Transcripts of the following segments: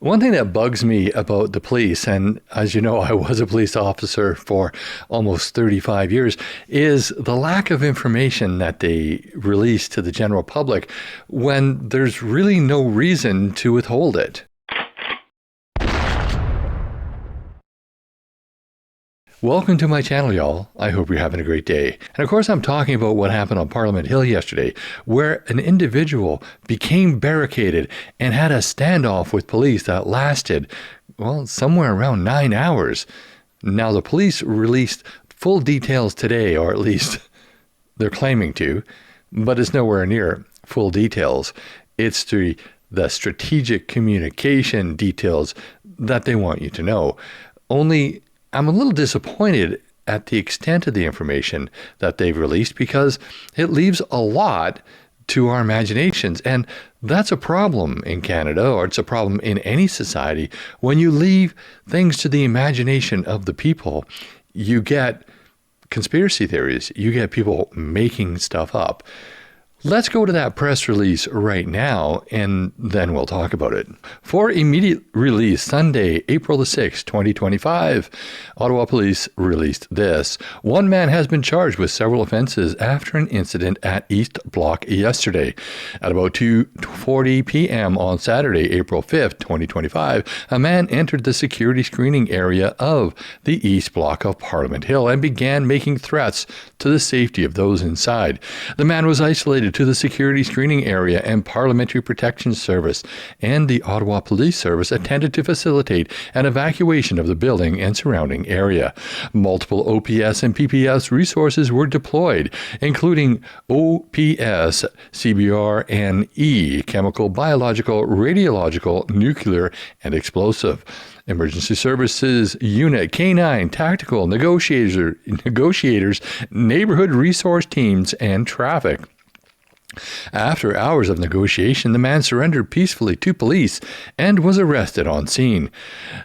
One thing that bugs me about the police, and as you know, I was a police officer for almost 35 years, is the lack of information that they release to the general public when there's really no reason to withhold it. Welcome to my channel, y'all. I hope you're having a great day. And of course, I'm talking about what happened on Parliament Hill yesterday, where an individual became barricaded and had a standoff with police that lasted, well, somewhere around 9 hours. Now, the police released full details today, or at least they're claiming to, but it's nowhere near full details. It's the strategic communication details that they want you to know. Only I'm a little disappointed at the extent of the information that they've released because it leaves a lot to our imaginations. And that's a problem in Canada, or it's a problem in any society. When you leave things to the imagination of the people, you get conspiracy theories. You get people making stuff up. Let's go to that press release right now, and then we'll talk about it. For immediate release, Sunday, April the 6th, 2025, Ottawa Police released this. One man has been charged with several offenses after an incident at East Block yesterday. At about 2:40 p.m. on Saturday, April 5th, 2025, a man entered the security screening area of the East Block of Parliament Hill and began making threats to the safety of those inside. The man was isolated to the security screening area, and Parliamentary Protection Service and the Ottawa Police Service attended to facilitate an evacuation of the building and surrounding area. Multiple OPS and PPS resources were deployed, including OPS, CBR, and E, chemical, biological, radiological, nuclear, and explosive. Emergency Services Unit, K9, Tactical, negotiators, neighborhood resource teams, and traffic. After hours of negotiation, the man surrendered peacefully to police and was arrested on scene.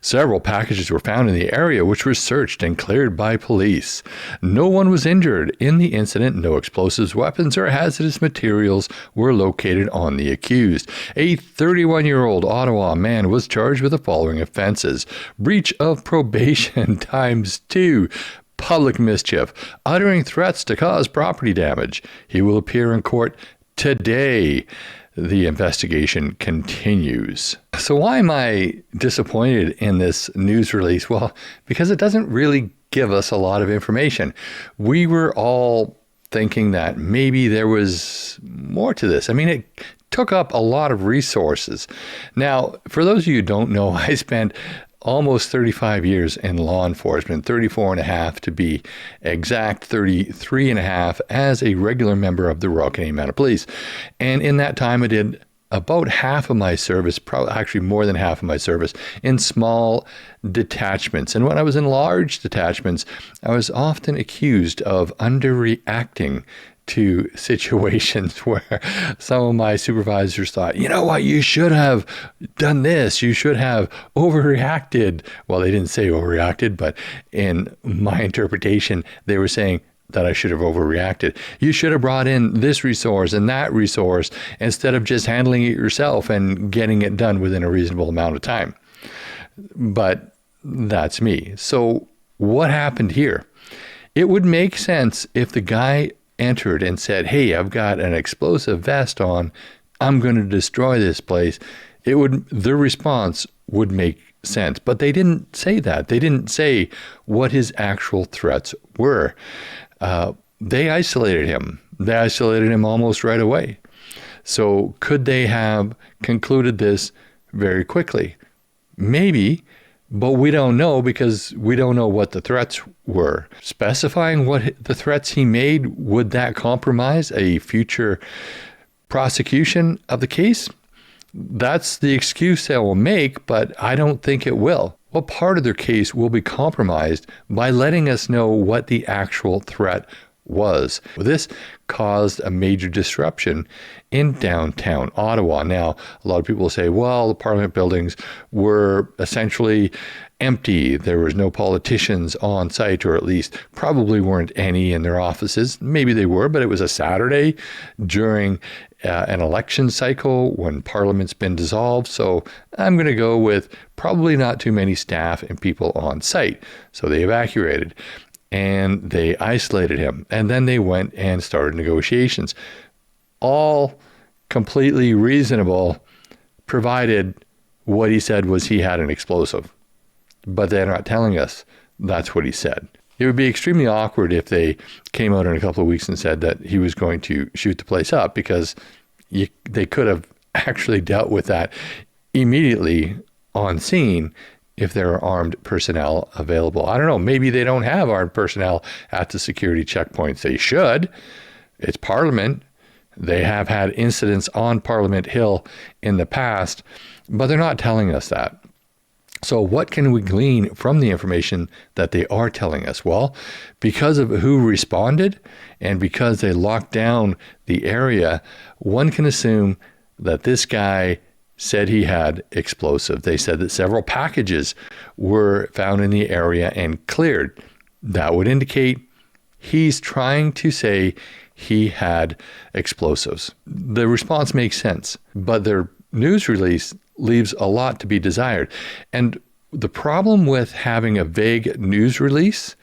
Several packages were found in the area, which were searched and cleared by police. No one was injured in the incident. No explosives, weapons, or hazardous materials were located on the accused. A 31-year-old Ottawa man was charged with the following offenses: breach of probation ×2, public mischief, uttering threats to cause property damage. He will appear in court today. The investigation continues. So why am I disappointed in this news release? Well, because it doesn't really give us a lot of information. We were all thinking that maybe there was more to this. I mean, it took up a lot of resources. Now, for those of you who don't know, I spent almost 35 years in law enforcement, 34 and a half to be exact, 33 and a half as a regular member of the Royal Canadian Mounted Police. And in that time, I did about half of my service, probably actually more than half of my service, in small detachments. And when I was in large detachments, I was often accused of underreacting to situations where some of my supervisors thought, you know what, you should have done this, you should have overreacted. Well, they didn't say overreacted, but in my interpretation, they were saying that I should have overreacted. You should have brought in this resource and that resource instead of just handling it yourself and getting it done within a reasonable amount of time. But that's me. So what happened here? It would make sense if the guy entered and said, hey, I've got an explosive vest on, I'm going to destroy this place. The response would make sense, but they didn't say that. They didn't say what his actual threats were. They isolated him. They isolated him almost right away. So could they have concluded this very quickly? Maybe, but we don't know because we don't know what the threats were. Specifying what the threats he made, would that compromise a future prosecution of the case? That's the excuse they will make, but I don't think it will. What part of their case will be compromised by letting us know what the actual threat was? This caused a major disruption in downtown Ottawa. Now, a lot of people say, well, the Parliament buildings were essentially empty. There was no politicians on site, or at least probably weren't any in their offices. Maybe they were, but it was a Saturday during an election cycle when Parliament's been dissolved. So I'm going to go with probably not too many staff and people on site. So they evacuated and they isolated him. And then they went and started negotiations. All completely reasonable, provided what he said was he had an explosive. But they're not telling us that's what he said. It would be extremely awkward if they came out in a couple of weeks and said that he was going to shoot the place up, because they could have actually dealt with that immediately on scene if there are armed personnel available. I don't know, maybe they don't have armed personnel at the security checkpoints. They should. It's Parliament. They have had incidents on Parliament Hill in the past, but they're not telling us that. So what can we glean from the information that they are telling us? Well, because of who responded and because they locked down the area, one can assume that this guy said he had explosive. They said that several packages were found in the area and cleared. That would indicate he's trying to say he had explosives. The response makes sense, but their news release leaves a lot to be desired. And the problem with having a vague news release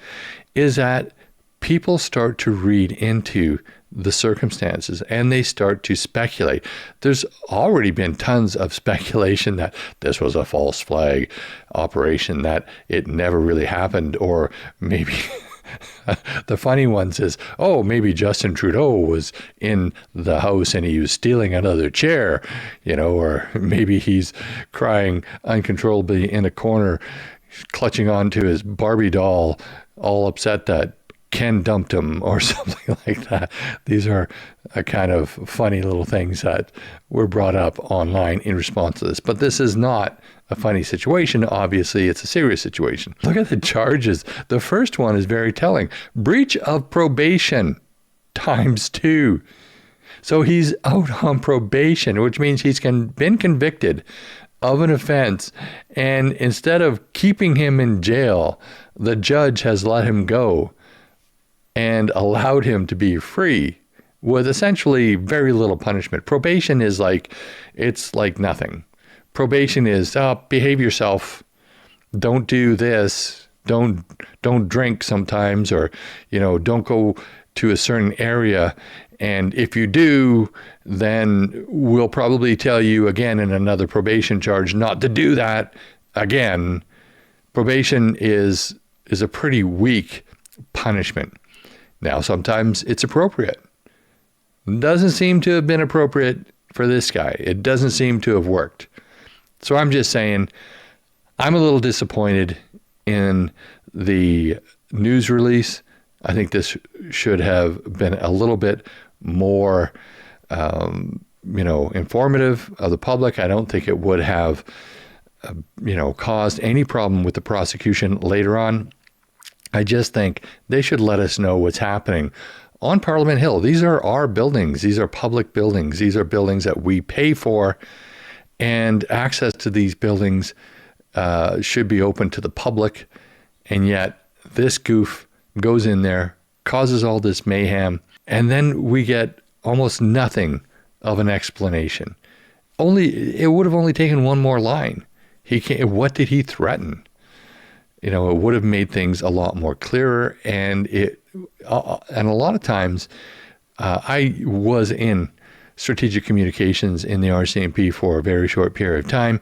is that people start to read into the circumstances and they start to speculate. There's already been tons of speculation that this was a false flag operation, that it never really happened, or maybe the funny ones is, oh, maybe Justin Trudeau was in the house and he was stealing another chair, or maybe he's crying uncontrollably in a corner, clutching onto his Barbie doll, all upset that Ken dumped him or something like that. These are a kind of funny little things that were brought up online in response to this. But this is not a funny situation. Obviously, it's a serious situation. Look at the charges. The first one is very telling. Breach of probation ×2. So he's out on probation, which means he's been convicted of an offense. And instead of keeping him in jail, the judge has let him go and allowed him to be free with essentially very little punishment. Probation is it's like nothing. Probation is, behave yourself, don't do this, don't drink sometimes, or, don't go to a certain area. And if you do, then we'll probably tell you again in another probation charge not to do that again. Probation is a pretty weak punishment. Now, sometimes it's appropriate. Doesn't seem to have been appropriate for this guy. It doesn't seem to have worked. So I'm just saying, I'm a little disappointed in the news release. I think this should have been a little bit more, informative of the public. I don't think it would have, caused any problem with the prosecution later on. I just think they should let us know what's happening on Parliament Hill. These are our buildings. These are public buildings. These are buildings that we pay for, and access to these buildings should be open to the public. And yet this goof goes in there, causes all this mayhem, and then we get almost nothing of an explanation. It would have only taken one more line. What did he threaten? It would have made things a lot more clearer. And a lot of times, I was in strategic communications in the RCMP for a very short period of time,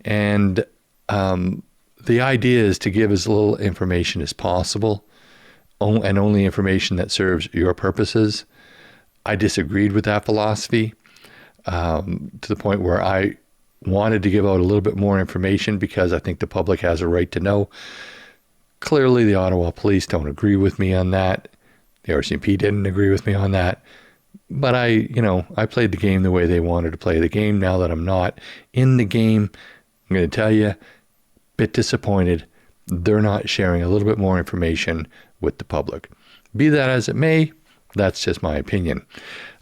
and the idea is to give as little information as possible, and only information that serves your purposes. I disagreed with that philosophy to the point where I wanted to give out a little bit more information because I think the public has a right to know. Clearly, the Ottawa police don't agree with me on that. The RCMP didn't agree with me on that. But I played the game the way they wanted to play the game. Now that I'm not in the game, I'm going to tell you, bit disappointed. They're not sharing a little bit more information with the public. Be that as it may, that's just my opinion.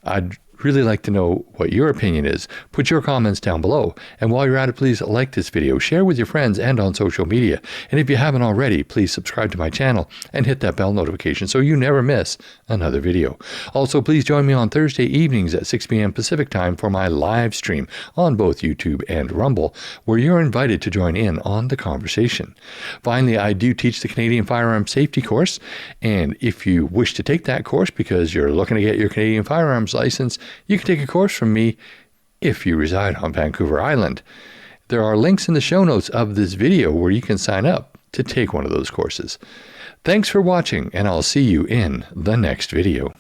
I'd Really like to know what your opinion is. Put your comments down below. And while you're at it, please like this video, share with your friends and on social media. And if you haven't already, please subscribe to my channel and hit that bell notification so you never miss another video. Also, please join me on Thursday evenings at 6 p.m. Pacific time for my live stream on both YouTube and Rumble, where you're invited to join in on the conversation. Finally, I do teach the Canadian Firearm Safety course, and if you wish to take that course because you're looking to get your Canadian firearms license, you can take a course from me if you reside on Vancouver Island. There are links in the show notes of this video where you can sign up to take one of those courses. Thanks for watching, and I'll see you in the next video.